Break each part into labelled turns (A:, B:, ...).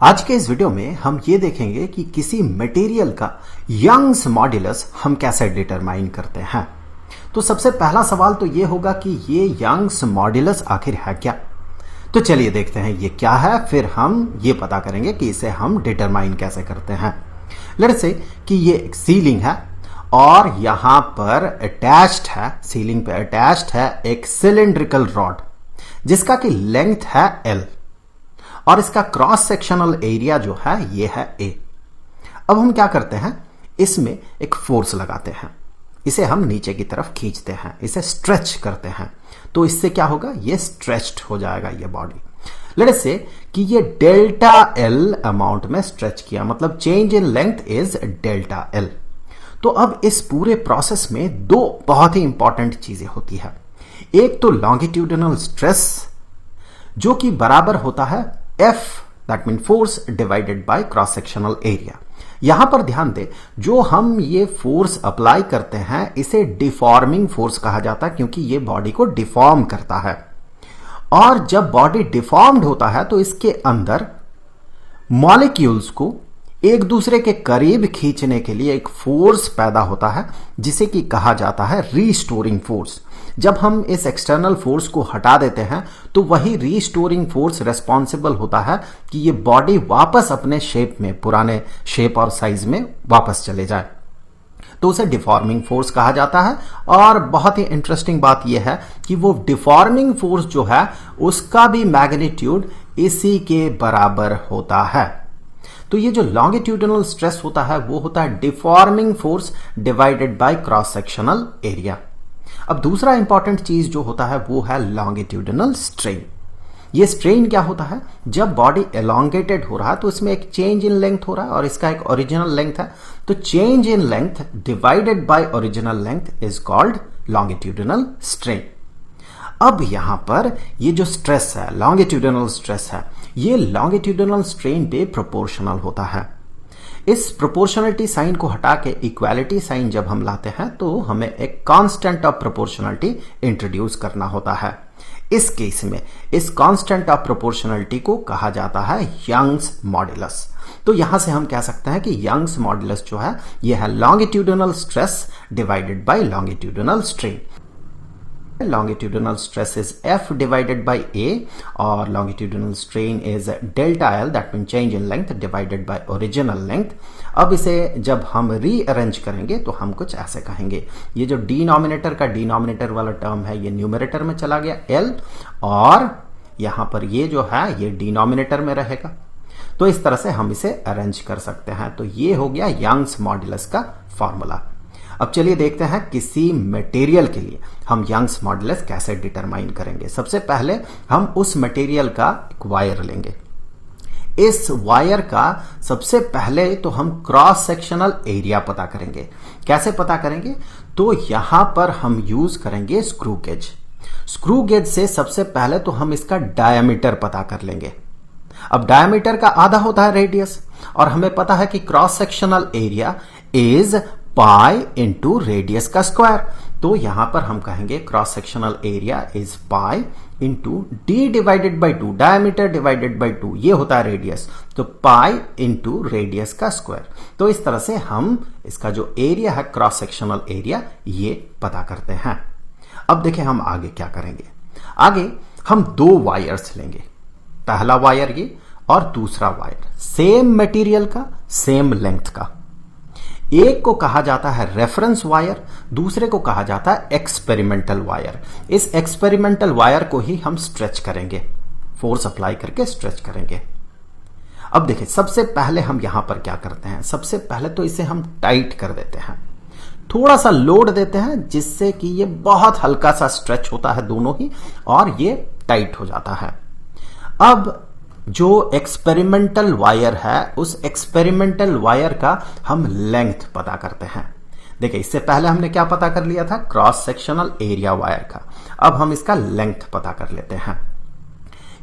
A: आज के इस वीडियो में हम ये देखेंगे कि किसी मटेरियल का यंग्स मॉड्यूलस हम कैसे डिटरमाइन करते हैं। तो सबसे पहला सवाल तो ये होगा कि ये यंग्स मॉड्यूलस आखिर है क्या। तो चलिए देखते हैं ये क्या है, फिर हम ये पता करेंगे कि इसे हम डिटरमाइन कैसे करते हैं। लेट्स से कि ये एक सीलिंग है और यहां पर अटैच्ड है, सीलिंग पे अटैच्ड है एक सिलिंड्रिकल रॉड जिसका कि लेंथ है L और इसका क्रॉस सेक्शनल एरिया जो है ये है A। अब हम क्या करते हैं, इसमें एक फोर्स लगाते हैं, इसे हम नीचे की तरफ खींचते हैं, इसे स्ट्रेच करते हैं। तो इससे क्या होगा, ये स्ट्रेच्ड हो जाएगा ये बॉडी। लेट्स से कि ये डेल्टा L अमाउंट में स्ट्रेच किया, मतलब change in length is delta L। तो अब इस पूरे प्रोसेस में दो बहुत ही इंपॉर्टेंट चीजें होती है। एक तो लॉन्गिट्यूडिनल स्ट्रेस जो कि बराबर होता है F, that mean force divided by cross sectional area. यहां पर ध्यान दें, जो हम ये फोर्स अप्लाई करते हैं इसे डिफॉर्मिंग फोर्स कहा जाता है, क्योंकि ये बॉडी को डिफॉर्म करता है। और जब बॉडी डिफॉर्म्ड होता है तो इसके अंदर मॉलिक्यूल्स को एक दूसरे के करीब खींचने के लिए एक फोर्स पैदा होता है जिसे कि कहा जाता है रीस्टोरिंग फोर्स। जब हम इस एक्सटर्नल फोर्स को हटा देते हैं तो वही रीस्टोरिंग फोर्स रिस्पॉन्सिबल होता है कि ये बॉडी वापस अपने शेप में, पुराने शेप और साइज में वापस चले जाए। तो उसे डिफॉर्मिंग फोर्स कहा जाता है। और बहुत ही इंटरेस्टिंग बात यह है कि वो डिफॉर्मिंग फोर्स जो है उसका भी मैग्नीट्यूड इसी के बराबर होता है। तो ये जो लॉन्गिट्यूडिनल स्ट्रेस होता है वो होता है deforming force divided by cross sectional area. अब दूसरा इंपॉर्टेंट चीज जो होता है वो है लॉन्गिट्यूडिनल स्ट्रेन। ये स्ट्रेन क्या होता है, जब बॉडी एलोंगेटेड हो रहा है तो इसमें एक चेंज इन लेंथ हो रहा है और इसका एक ओरिजिनल लेंथ है। तो change in length divided by original length is called longitudinal strain. अब यहां पर ये जो स्ट्रेस है, लॉन्गिट्यूडिनल स्ट्रेस है, ये लॉन्गिट्यूडिनल स्ट्रेन पे प्रोपोर्शनल होता है। इस प्रोपोर्शनलिटी साइन को हटा के इक्वालिटी साइन जब हम लाते हैं तो हमें एक कांस्टेंट ऑफ प्रोपोर्शनलिटी इंट्रोड्यूस करना होता है। इस केस में इस कांस्टेंट ऑफ प्रोपोर्शनलिटी को कहा जाता है यंग्स मॉड्यूलस। तो यहां से हम कह सकते हैं कि यंग्स मॉड्यूलस जो है यह है longitudinal stress divided by longitudinal strain. Longitudinal stress is F divided by A और longitudinal strain is delta L, that means change in length divided by original length। अब इसे जब हम रीअरेंज करेंगे तो हम कुछ ऐसे कहेंगे, ये जो डिनोमिनेटर का डिनोमिनेटर वाला टर्म है ये न्यूमरेटर में चला गया L, और यहां पर ये जो है ये डिनोमिनेटर में रहेगा। तो इस तरह से हम इसे अरेंज कर सकते हैं। तो ये हो गया यंग्स मॉड्यूलस का फॉर्मूला। अब चलिए देखते हैं किसी मटेरियल के लिए हम यंग्स मॉड्यूलस कैसे डिटरमाइन करेंगे। सबसे पहले हम उस मटेरियल का एक वायर लेंगे। इस वायर का सबसे पहले तो हम क्रॉस सेक्शनल एरिया पता करेंगे। कैसे पता करेंगे, तो यहां पर हम यूज करेंगे स्क्रू गेज। स्क्रू गेज से सबसे पहले तो हम इसका डायमीटर पता कर लेंगे। अब डायमीटर का आधा होता है रेडियस, और हमें पता है कि cross sectional area is pi into radius का स्क्वायर। तो यहां पर हम कहेंगे cross sectional area is pi into D divided by 2, diameter divided by 2, ये होता है रेडियस। तो पाई इंटू रेडियस का स्क्वायर। तो इस तरह से हम इसका जो एरिया है क्रॉस सेक्शनल एरिया ये पता करते हैं। अब देखें हम आगे क्या करेंगे। आगे हम दो वायर्स लेंगे, पहला वायर ये और दूसरा वायर सेम मटेरियल का, सेम लेंथ का। एक को कहा जाता है रेफरेंस वायर, दूसरे को कहा जाता है एक्सपेरिमेंटल वायर। इस एक्सपेरिमेंटल वायर को ही हम स्ट्रेच करेंगे, फोर्स अप्लाई करके स्ट्रेच करेंगे। अब देखिए सबसे पहले हम यहां पर क्या करते हैं, सबसे पहले तो इसे हम टाइट कर देते हैं, थोड़ा सा लोड देते हैं जिससे कि ये बहुत हल्का सा स्ट्रेच होता है दोनों ही, और ये टाइट हो जाता है। अब जो एक्सपेरिमेंटल वायर है उस एक्सपेरिमेंटल वायर का हम लेंथ पता करते हैं। देखिए इससे पहले हमने क्या पता कर लिया था, क्रॉस सेक्शनल एरिया वायर का। अब हम इसका लेंथ पता कर लेते हैं।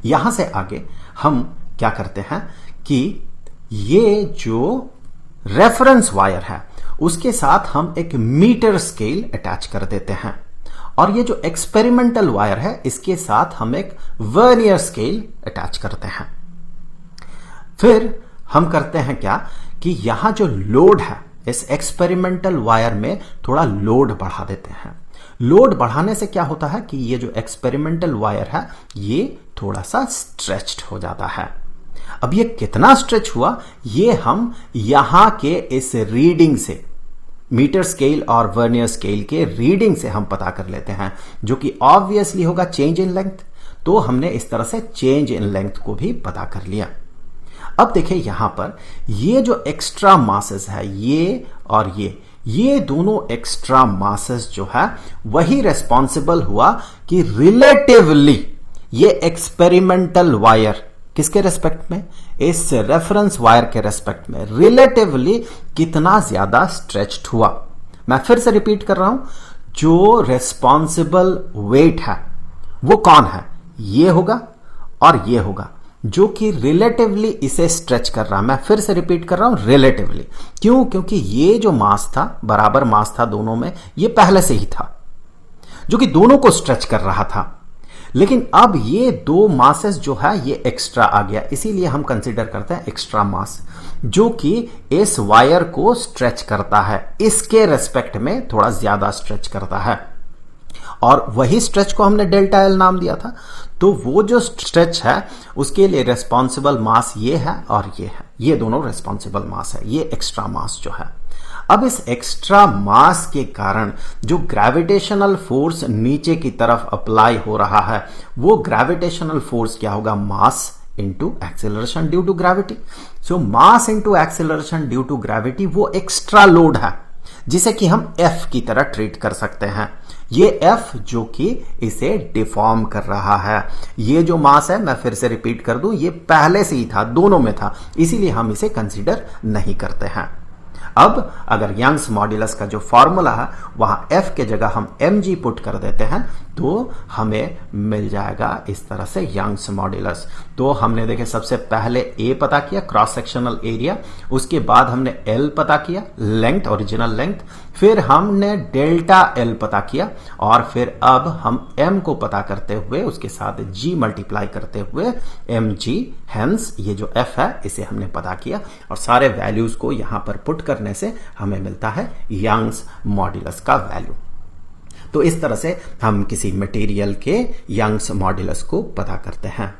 A: यहां से आगे हम क्या करते हैं कि ये जो रेफरेंस वायर है उसके साथ हम एक मीटर स्केल अटैच कर देते हैं, और ये जो एक्सपेरिमेंटल वायर है इसके साथ हम एक वर्नियर स्केल अटैच करते हैं। फिर हम करते हैं क्या कि यहां जो लोड है इस एक्सपेरिमेंटल वायर में थोड़ा लोड बढ़ा देते हैं। लोड बढ़ाने से क्या होता है कि ये जो एक्सपेरिमेंटल वायर है ये थोड़ा सा स्ट्रेच्ड हो जाता है। अब ये कितना स्ट्रेच हुआ ये हम यहां के इस रीडिंग से, मीटर स्केल और वर्नियर स्केल के रीडिंग से हम पता कर लेते हैं, जो कि ऑब्वियसली होगा चेंज इन लेंथ। तो हमने इस तरह से चेंज इन लेंथ को भी पता कर लिया। अब देखिए यहां पर ये जो एक्स्ट्रा मासेस है ये और ये दोनों एक्स्ट्रा मासेस जो है वही रेस्पॉन्सिबल हुआ कि रिलेटिवली ये एक्सपेरिमेंटल वायर किसके रेस्पेक्ट में, इस रेफरेंस वायर के रेस्पेक्ट में रिलेटिवली कितना ज्यादा स्ट्रेच्ड हुआ। मैं फिर से रिपीट कर रहा हूं, जो रेस्पॉन्सिबल वेट है वो कौन है, ये होगा और ये होगा, जो कि रिलेटिवली इसे स्ट्रेच कर रहा है। मैं फिर से रिपीट कर रहा हूं, रिलेटिवली। क्यों? क्योंकि ये जो मास था, बराबर मास था दोनों में, ये पहले से ही था, जो कि दोनों को स्ट्रेच कर रहा था। लेकिन अब ये दो मासेस जो है ये एक्स्ट्रा आ गया, इसीलिए हम कंसीडर करते हैं एक्स्ट्रा मास, जो कि इस वायर को स्ट्रेच करता है, इसके रेस्पेक्ट में थोड़ा ज्यादा स्ट्रेच करता है। और वही स्ट्रेच को हमने डेल्टा एल नाम दिया था। तो वो जो स्ट्रेच है उसके लिए रेस्पॉन्सिबल मास ये है और ये है, ये दोनों रेस्पॉन्सिबल मास है, ये एक्स्ट्रा मास जो है। अब इस एक्स्ट्रा मास के कारण जो ग्रेविटेशनल फोर्स नीचे की तरफ अप्लाई हो रहा है वो ग्रेविटेशनल फोर्स क्या होगा, mass into acceleration due to gravity. So mass into acceleration due to gravity वो एक्स्ट्रा लोड है जिसे कि हम F की तरह ट्रीट कर सकते हैं। ये F जो कि इसे डिफॉर्म कर रहा है। ये जो मास है, मैं फिर से रिपीट कर दूं, ये पहले से ही था, दोनों में था, इसीलिए हम इसे कंसीडर नहीं करते हैं। अब अगर यंग्स मॉड्यूलस का जो फॉर्मूला है वहां F के जगह हम mg पुट कर देते हैं तो हमें मिल जाएगा इस तरह से यंग्स मॉड्यूलस। तो हमने देखे सबसे पहले A पता किया, क्रॉस सेक्शनल एरिया, उसके बाद हमने L पता किया, लेंथ, ओरिजिनल लेंथ, फिर हमने डेल्टा L पता किया और फिर अब हम M को पता करते हुए उसके साथ G मल्टीप्लाई करते हुए mg, हेंस ये जो F है इसे हमने पता किया और सारे वैल्यूज को यहां पर पुट करने से हमें मिलता है यंग्स मॉड्यूलस का वैल्यू। तो इस तरह से हम किसी मटेरियल के यंग्स मॉड्यूलस को पता करते हैं।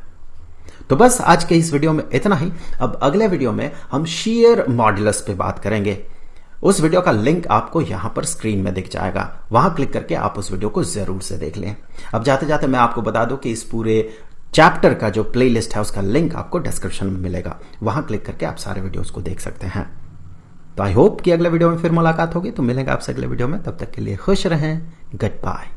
A: तो बस आज के इस वीडियो में इतना ही। अब अगले वीडियो में हम shear मॉड्यूलस पे बात करेंगे। उस वीडियो का लिंक आपको यहां पर स्क्रीन में दिख जाएगा, वहां क्लिक करके आप उस वीडियो को जरूर से देख लें। अब जाते जाते मैं आपको बता दूं कि इस पूरे चैप्टर का जो प्लेलिस्ट है उसका लिंक आपको डिस्क्रिप्शन में मिलेगा, वहां क्लिक करके आप सारे वीडियोस को देख सकते हैं। तो आई होप कि अगले वीडियो में फिर मुलाकात होगी। तो मिलेंगे आपसे अगले वीडियो में, तब तक के लिए खुश रहें, गुड बाय।